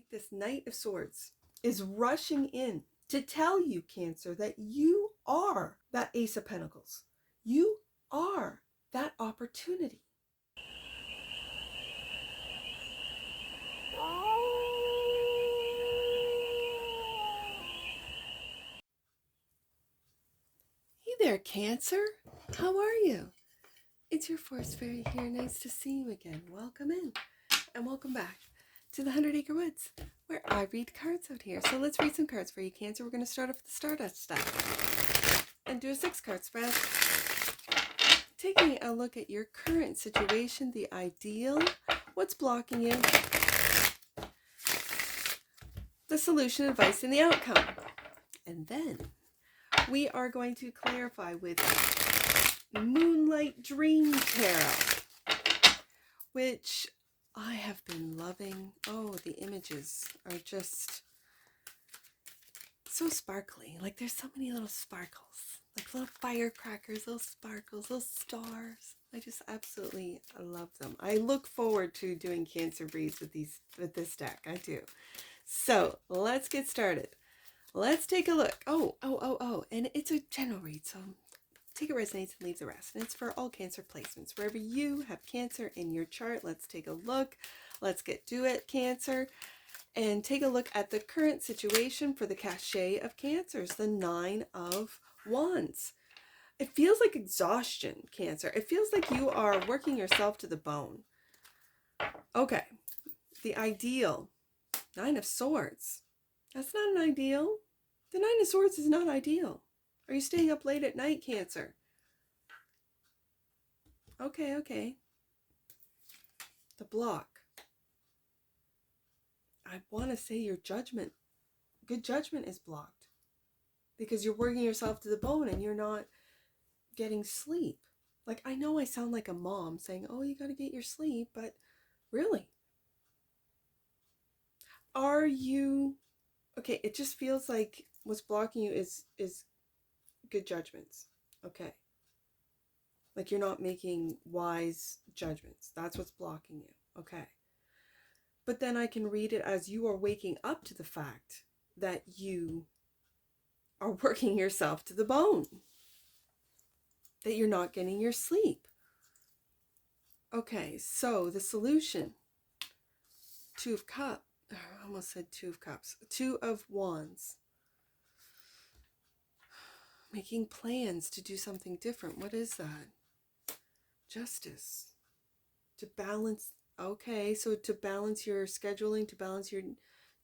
like this Knight of Swords is rushing in to tell you, Cancer, that you are that Ace of Pentacles. You are that opportunity. Hey there, Cancer. How are you? It's your Force Fairy here. Nice to see you again. Welcome in and welcome back to the 100 Acre Woods, where I read cards out here. So let's read some cards for you, Cancer. We're going to start off with the Stardust stuff and do a 6-card spread. Taking a look at your current situation, the ideal, what's blocking you, the solution, advice, and the outcome. And then we are going to clarify with Moonlight Dream Tarot, which I have been loving. Oh, the images are just so sparkly. Like there's so many little sparkles, like little firecrackers, little sparkles, little stars. I just absolutely love them. I look forward to doing Cancer reads with this deck. I do. So let's get started. Let's take a look. And it's a general read, so take it resonates and leave the rest. And it's for all Cancer placements. Wherever you have Cancer in your chart, let's take a look. Let's get to it, Cancer. And take a look at the current situation for the cachet of Cancers, the 9 of Wands. It feels like exhaustion, Cancer. It feels like you are working yourself to the bone. Okay, the ideal, 9 of Swords. That's not an ideal. The 9 of Swords is not ideal. Are you staying up late at night, Cancer? Okay. The block. I want to say your judgment, good judgment is blocked because you're working yourself to the bone and you're not getting sleep. Like, I know I sound like a mom saying, oh, you got to get your sleep, but really, are you, okay, it just feels like what's blocking you is good judgments. Okay. Like you're not making wise judgments. That's what's blocking you. Okay. But then I can read it as you are waking up to the fact that you are working yourself to the bone, that you're not getting your sleep. Okay, so the solution, 2 of Cups, I almost said 2 of Cups, 2 of Wands. Making plans to do something different. What is that? Justice. To balance. Okay, so to balance your scheduling, to balance your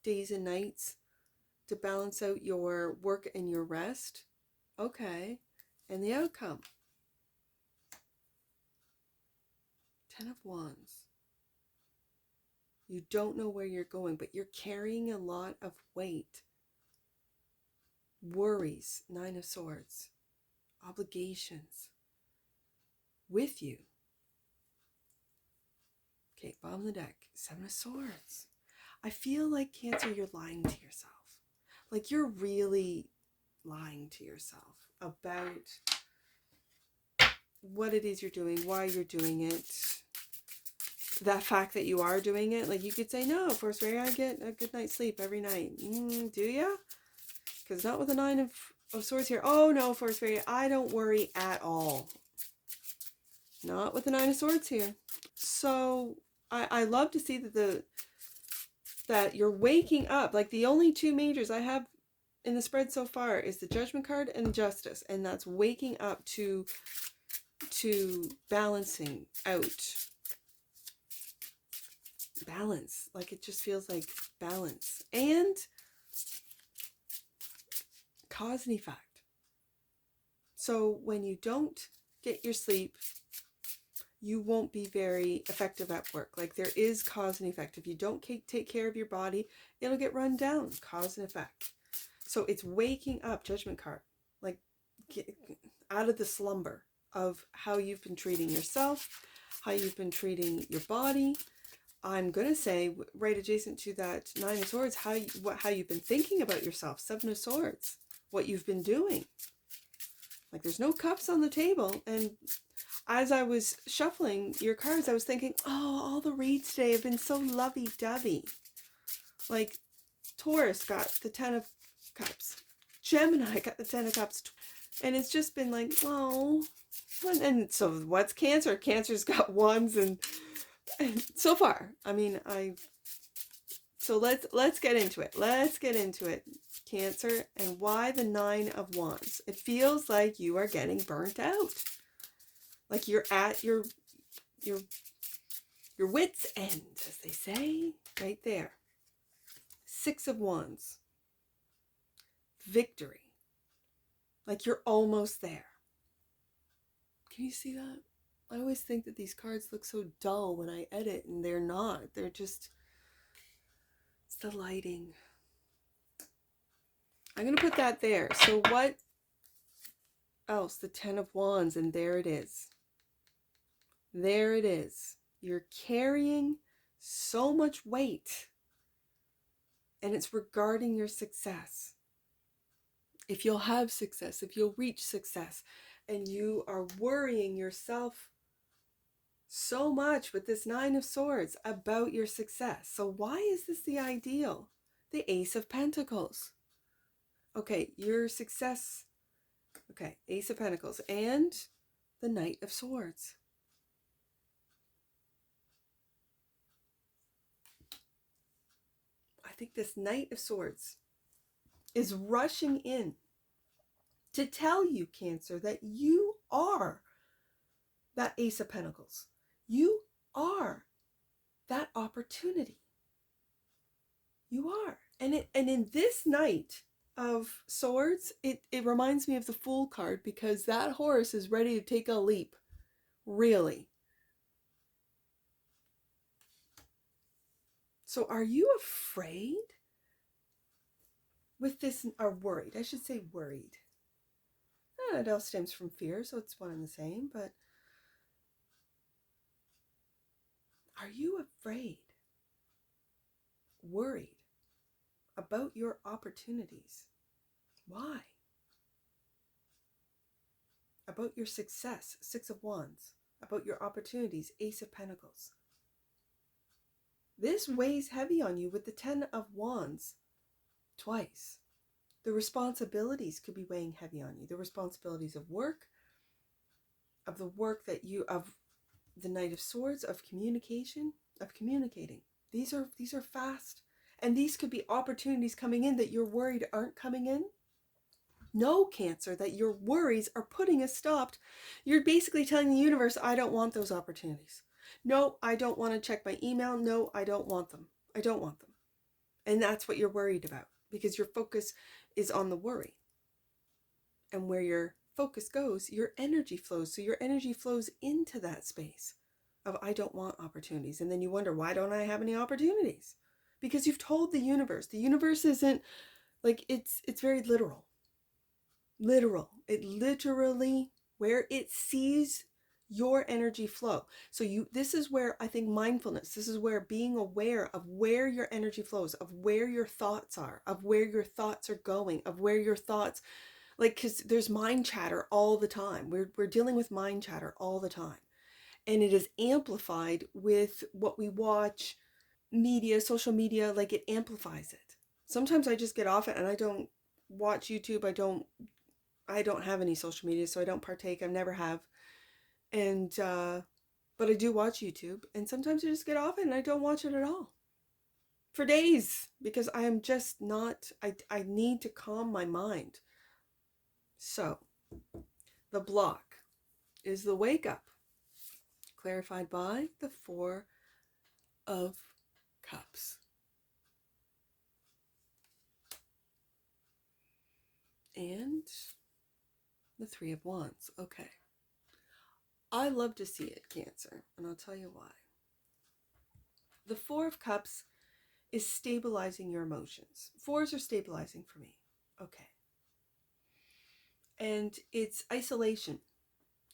days and nights, to balance out your work and your rest. Okay, and the outcome. 10 of Wands. You don't know where you're going, but you're carrying a lot of weight. Worries, 9 of Swords. Obligations with you. Okay, bottom of the deck, 7 of Swords. I feel like, Cancer, you're lying to yourself. Like you're really lying to yourself about what it is you're doing, why you're doing it, that fact that you are doing it. Like you could say, no, Force Fairy, I get a good night's sleep every night. Do ya? Because not with the 9 of Swords here. Oh no, Force Fairy, I don't worry at all. Not with the 9 of Swords here. So I love to see that you're waking up. Like the only 2 majors I have in the spread so far is the Judgment card and Justice, and that's waking up to balancing out. Balance. Like it just feels like balance and cause and effect. So when you don't get your sleep, you won't be very effective at work. Like there is cause and effect. If you don't take care of your body, it'll get run down. Cause and effect. So it's waking up, Judgment card. Like get out of the slumber of how you've been treating yourself, how you've been treating your body. I'm going to say, right adjacent to that 9 of Swords, how you've been thinking about yourself. 7 of Swords, what you've been doing. Like there's no cups on the table. And as I was shuffling your cards, I was thinking, oh, all the reads today have been so lovey-dovey. Like Taurus got the 10 of Cups. Gemini got the 10 of Cups. And it's just been like, oh. And so what's Cancer? Cancer's got wands and so far. I mean, so let's get into it. Let's get into it. Cancer, and why the 9 of Wands. It feels like you are getting burnt out. Like you're at your wit's end, as they say, right there. 6 of Wands. Victory. Like you're almost there. Can you see that? I always think that these cards look so dull when I edit, and they're not. They're just, it's the lighting. I'm going to put that there. So what else? The 10 of Wands, and there it is. There it is. You're carrying so much weight, and it's regarding your success. If you'll have success, if you'll reach success, and you are worrying yourself so much with this 9 of Swords about your success. So why is this the ideal? The Ace of Pentacles. Okay, your success. Okay, Ace of Pentacles and the Knight of Swords. I think this Knight of Swords is rushing in to tell you, Cancer, that you are that Ace of Pentacles. You are that opportunity. You are. And in this Knight of Swords, it reminds me of the Fool card, because that horse is ready to take a leap. Really. So are you afraid with this, or worried? I should say worried. It all stems from fear, so it's one and the same, but are you afraid, worried about your opportunities? Why? About your success, 6 of Wands. About your opportunities, Ace of Pentacles. This weighs heavy on you with the 10 of Wands twice. The responsibilities could be weighing heavy on you. The responsibilities of work, of the work that you, of the Knight of Swords, of communication, of communicating. These are fast. And these could be opportunities coming in that you're worried aren't coming in. Know, Cancer, that your worries are putting a stop. You're basically telling the universe, I don't want those opportunities. No, I don't want to check my email. No, I don't want them. I don't want them. And that's what you're worried about, because your focus is on the worry. And where your focus goes, your energy flows. So your energy flows into that space of, I don't want opportunities. And then you wonder, why don't I have any opportunities? Because you've told the universe isn't like, it's very literal. Literal. It literally, where it sees your energy flow. So this is where I think mindfulness, this is where being aware of where your energy flows, of where your thoughts are, of where your thoughts are going, of where your thoughts, like, because there's mind chatter all the time. We're dealing with mind chatter all the time. And it is amplified with what we watch, media, social media, like it amplifies it. Sometimes I just get off it and I don't watch YouTube. I don't have any social media, so I don't partake. I never have. And, but I do watch YouTube, and sometimes I just get off it and I don't watch it at all. For days, because I am just not, I need to calm my mind. So, the block is the wake up, clarified by the 4 of Cups. And the 3 of Wands. Okay. I love to see it, Cancer, and I'll tell you why. The 4 of Cups is stabilizing your emotions. 4s are stabilizing for me. Okay. And it's isolation.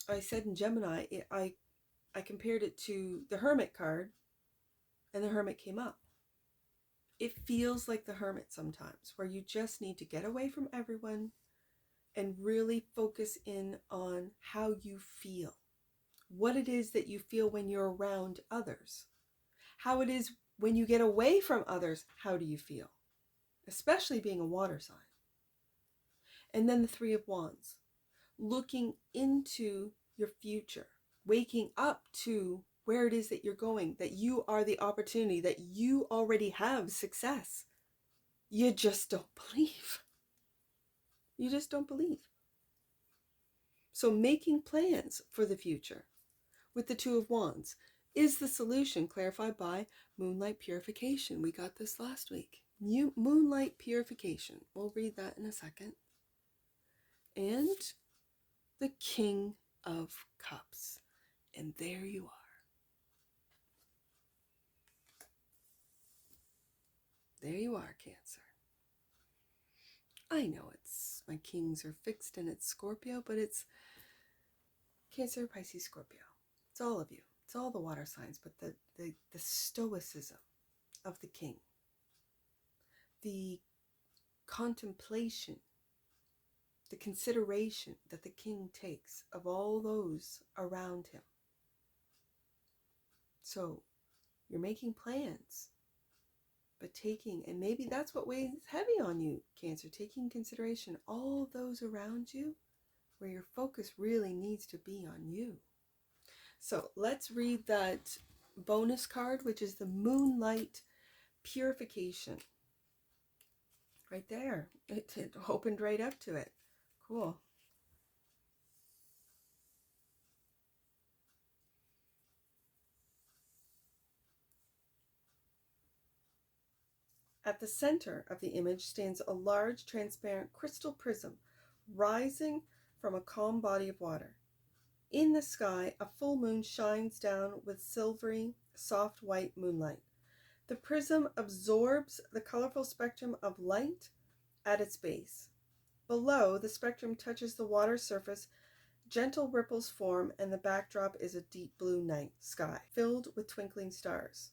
I said in Gemini, I compared it to the Hermit card, and the Hermit came up. It feels like the Hermit sometimes, where you just need to get away from everyone and really focus in on how you feel. What it is that you feel when you're around others. How it is when you get away from others, how do you feel? Especially being a water sign. And then the Three of Wands, looking into your future, waking up to where it is that you're going, that you are the opportunity, that you already have success. You just don't believe. You just don't believe. So making plans for the future with the Two of Wands is the solution, clarified by moonlight purification. We got this last week. Moonlight purification. We'll read that in a second. And the King of Cups. And there you are. There you are, Cancer. I know it's my kings are fixed and it's Scorpio, but it's Cancer, Pisces, Scorpio. It's all of you. It's all the water signs, but the stoicism of the king, the contemplation, the consideration that the king takes of all those around him. So you're making plans, but taking, and maybe that's what weighs heavy on you, Cancer, taking consideration all those around you, where your focus really needs to be on you. So let's read that bonus card, which is the Moonlight Purification. Right there. It opened right up to it. Cool. At the center of the image stands a large transparent crystal prism rising from a calm body of water. In the sky, a full moon shines down with silvery, soft white moonlight. The prism absorbs the colorful spectrum of light at its base. Below, the spectrum touches the water surface, gentle ripples form, and the backdrop is a deep blue night sky filled with twinkling stars,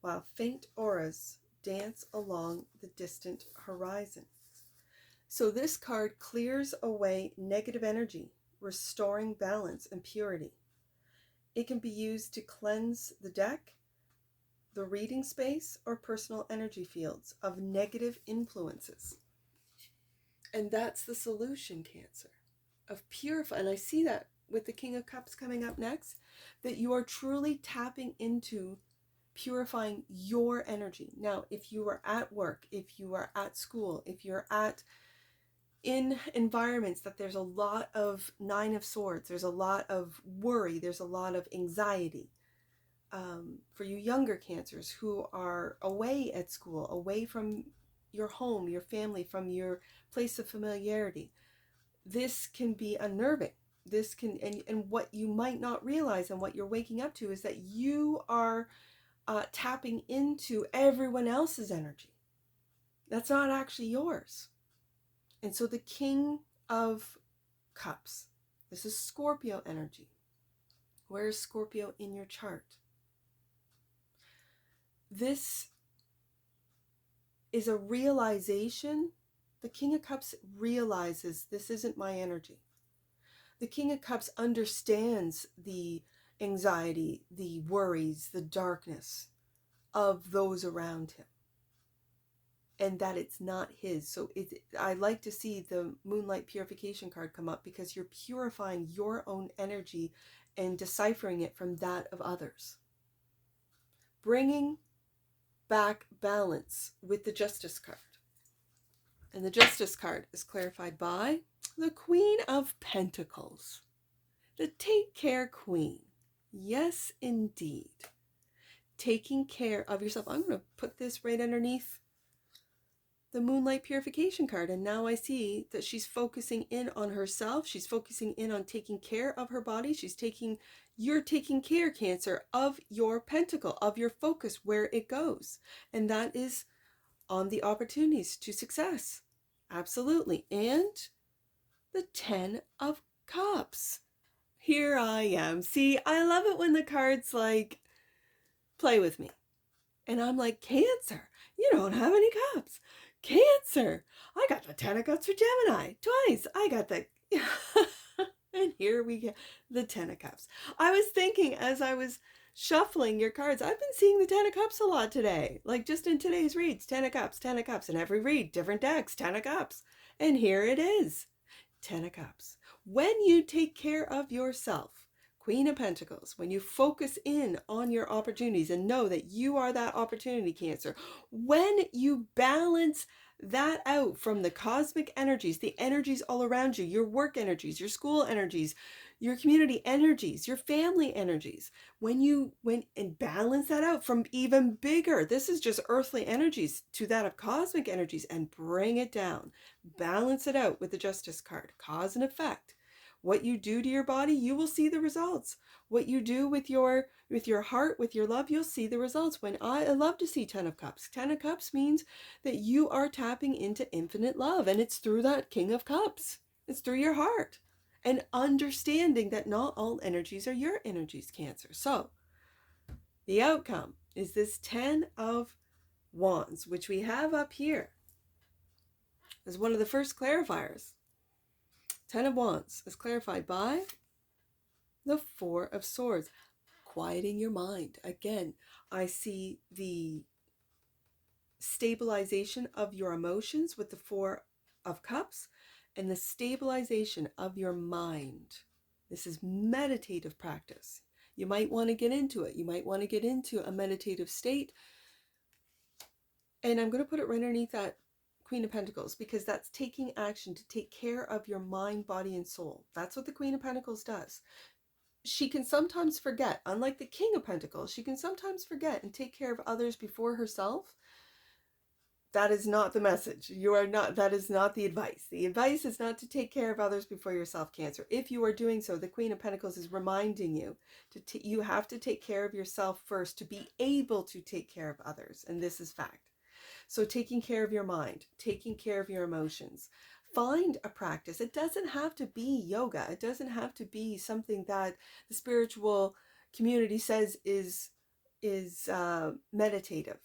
while faint auras dance along the distant horizon. So this card clears away negative energy, restoring balance and purity. It can be used to cleanse the deck, the reading space, or personal energy fields of negative influences. And that's the solution, Cancer, of purify. And I see that with the King of Cups coming up next, that you are truly tapping into purifying your energy. Now, if you are at work, if you are at school, if you're in environments that there's a lot of Nine of Swords, there's a lot of worry, there's a lot of anxiety. For you younger Cancers who are away at school, away from your home, your family, from your place of familiarity, this can be unnerving. This can, and what you might not realize and what you're waking up to is that you are tapping into everyone else's energy. That's not actually yours. And so the King of Cups, this is Scorpio energy. Where is Scorpio in your chart? This is a realization. The King of Cups realizes this isn't my energy. The King of Cups understands the anxiety, the worries, the darkness of those around him, and that it's not his. So I like to see the Moonlight Purification card come up, because you're purifying your own energy and deciphering it from that of others. Bringing back balance with the Justice card. And the Justice card is clarified by the Queen of Pentacles, the Take Care Queen. Yes, indeed. Taking care of yourself. I'm going to put this right underneath the Moonlight Purification card. And now I see that she's focusing in on herself. She's focusing in on taking care of her body. You're taking care, Cancer, of your pentacle, of your focus, where it goes. And that is on the opportunities to success. Absolutely. And the 10 of Cups. Here I am. See, I love it when the cards like play with me. And I'm like, Cancer, you don't have any cups. Cancer, I got the 10 of Cups for Gemini. Twice. I got the... And here we get the 10 of Cups. I was thinking as I was shuffling your cards. I've been seeing the Ten of Cups a lot today. Like just in today's reads, Ten of Cups, Ten of Cups. In every read, different decks, Ten of Cups. And here it is, Ten of Cups. When you take care of yourself, Queen of Pentacles, when you focus in on your opportunities and know that you are that opportunity, Cancer, when you balance that out from the cosmic energies, the energies all around you, your work energies, your school energies, your community energies, your family energies, when and balance that out from even bigger, this is just earthly energies, to that of cosmic energies, and bring it down, balance it out with the Justice card, cause and effect. What you do to your body, you will see the results. What you do with your heart, with your love, you'll see the results. When I love to see Ten of Cups. Ten of Cups means that you are tapping into infinite love, and it's through that King of Cups. It's through your heart, and understanding that not all energies are your energies, Cancer. So the outcome is this 10 of Wands, which we have up here as one of the first clarifiers. 10 of Wands is clarified by the Four of Swords, quieting your mind. Again, I see the stabilization of your emotions with the Four of Cups and the stabilization of your mind. This is meditative practice. You might want to get into it. You might want to get into a meditative state. And I'm going to put it right underneath that Queen of Pentacles, because that's taking action to take care of your mind, body, and soul. That's what the Queen of Pentacles does. She can sometimes forget, unlike the King of Pentacles, she can sometimes forget and take care of others before herself. That is not the message. That is not the advice. The advice is not to take care of others before yourself, Cancer. If you are doing so, the Queen of Pentacles is reminding you you have to take care of yourself first to be able to take care of others. And this is fact. So taking care of your mind, taking care of your emotions. Find a practice. It doesn't have to be yoga. It doesn't have to be something that the spiritual community says is meditative.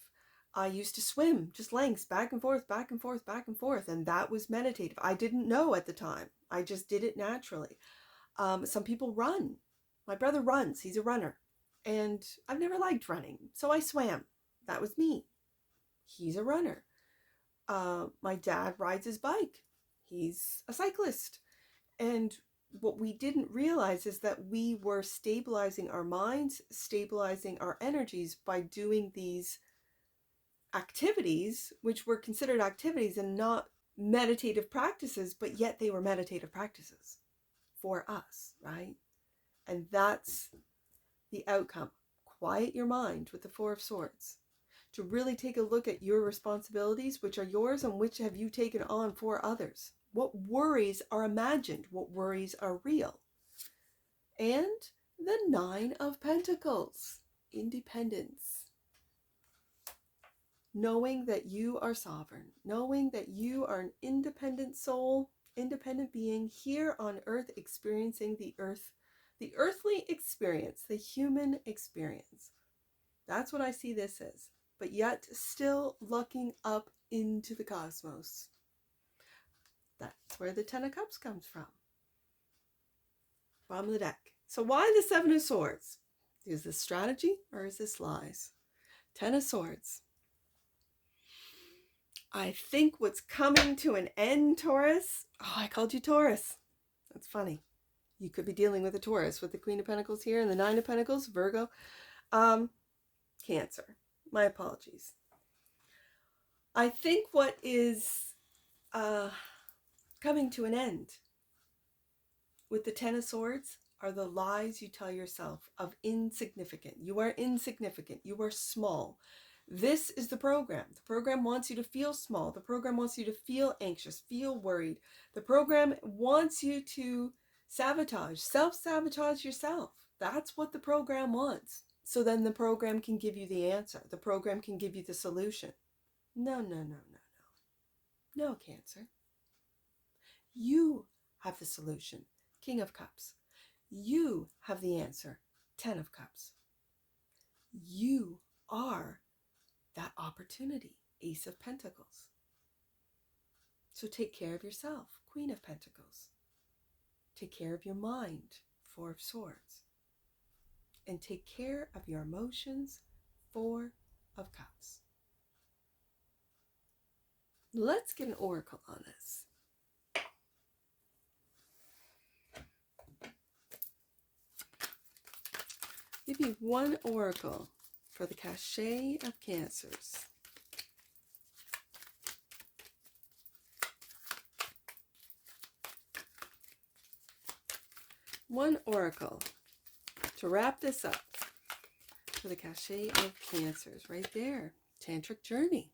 I used to swim just lengths, back and forth, back and forth, back and forth, and that was meditative. I didn't know at the time. I just did it naturally. Some people run. My brother runs. He's a runner. And I've never liked running, so I swam. That was me. He's a runner. My dad rides his bike. He's a cyclist. And what we didn't realize is that we were stabilizing our minds, stabilizing our energies by doing these activities, which were considered activities and not meditative practices, but yet they were meditative practices for us, right? And that's the outcome. Quiet your mind with the Four of Swords. To really take a look at your responsibilities, which are yours and which have you taken on for others. What worries are imagined? What worries are real? And the Nine of Pentacles, independence. Knowing that you are sovereign, knowing that you are an independent soul, independent being here on earth, experiencing the earthly experience, the human experience. That's what I see this as. But yet still looking up into the cosmos. That's where the Ten of Cups comes from. Bottom of the deck. So why the Seven of Swords? Is this strategy or is this lies? Ten of Swords. I think what's coming to an end, Taurus. Oh, I called you Taurus. That's funny. You could be dealing with a Taurus with the Queen of Pentacles here and the Nine of Pentacles, Virgo. Cancer. My apologies. I think what is coming to an end with the Ten of Swords are the lies you tell yourself of insignificant. You are insignificant. You are small. This is the program. The program wants you to feel small. The program wants you to feel anxious, feel worried. The program wants you to self-sabotage yourself. That's what the program wants. So then the program can give you the answer. The program can give you the solution. No. No, Cancer. You have the solution. King of Cups. You have the answer. Ten of Cups. You are that opportunity. Ace of Pentacles. So take care of yourself. Queen of Pentacles. Take care of your mind. Four of Swords. and take care of your emotions. 4 of Cups. Let's get an oracle on this. Give me one oracle for the cachet of Cancers. One oracle to wrap this up for the cachet of Cancers. Right there. Tantric journey.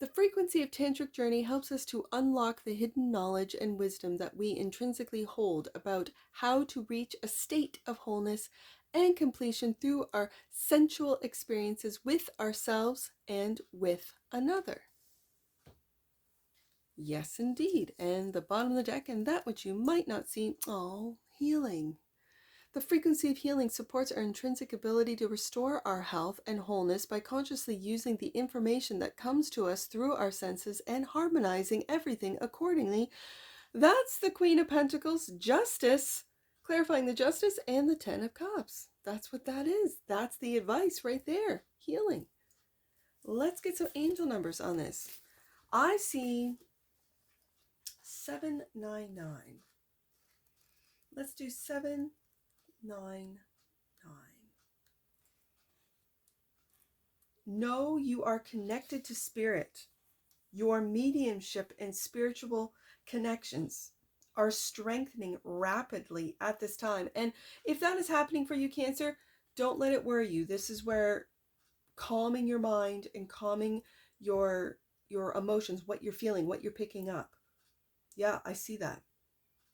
The frequency of Tantric journey helps us to unlock the hidden knowledge and wisdom that we intrinsically hold about how to reach a state of wholeness and completion through our sensual experiences with ourselves and with another. Yes, indeed. And the bottom of the deck, and that which you might not see, healing. The frequency of healing supports our intrinsic ability to restore our health and wholeness by consciously using the information that comes to us through our senses and harmonizing everything accordingly. That's the Queen of Pentacles, Justice, clarifying the Justice and the 10 of Cups. That's what that is. That's the advice right there. Healing. Let's get some angel numbers on this. I see 799. Let's do 799. Know you are connected to spirit. Your mediumship and spiritual connections are strengthening rapidly at this time. And if that is happening for you, Cancer, don't let it worry you. This is where calming your mind and calming your emotions, what you're feeling, what you're picking up. Yeah, I see that.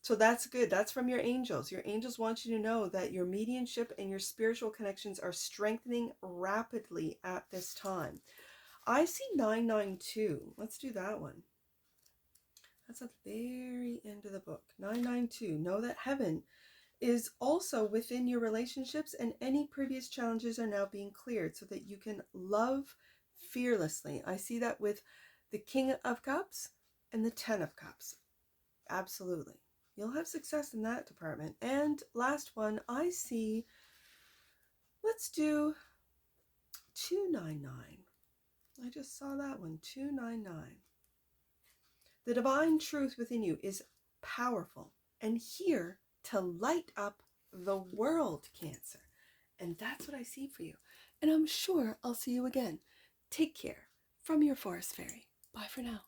So that's good. That's from your angels. Your angels want you to know that your mediumship and your spiritual connections are strengthening rapidly at this time. I see 992. Let's do that one. That's at the very end of the book. 992. Know that heaven is also within your relationships and any previous challenges are now being cleared so that you can love fearlessly. I see that with the King of Cups and the 10 of Cups. Absolutely. You'll have success in that department. And last one, I see, let's do 299. I just saw that one, 299. The divine truth within you is powerful and here to light up the world, Cancer. And that's what I see for you. And I'm sure I'll see you again. Take care. From your Forest Fairy. Bye for now.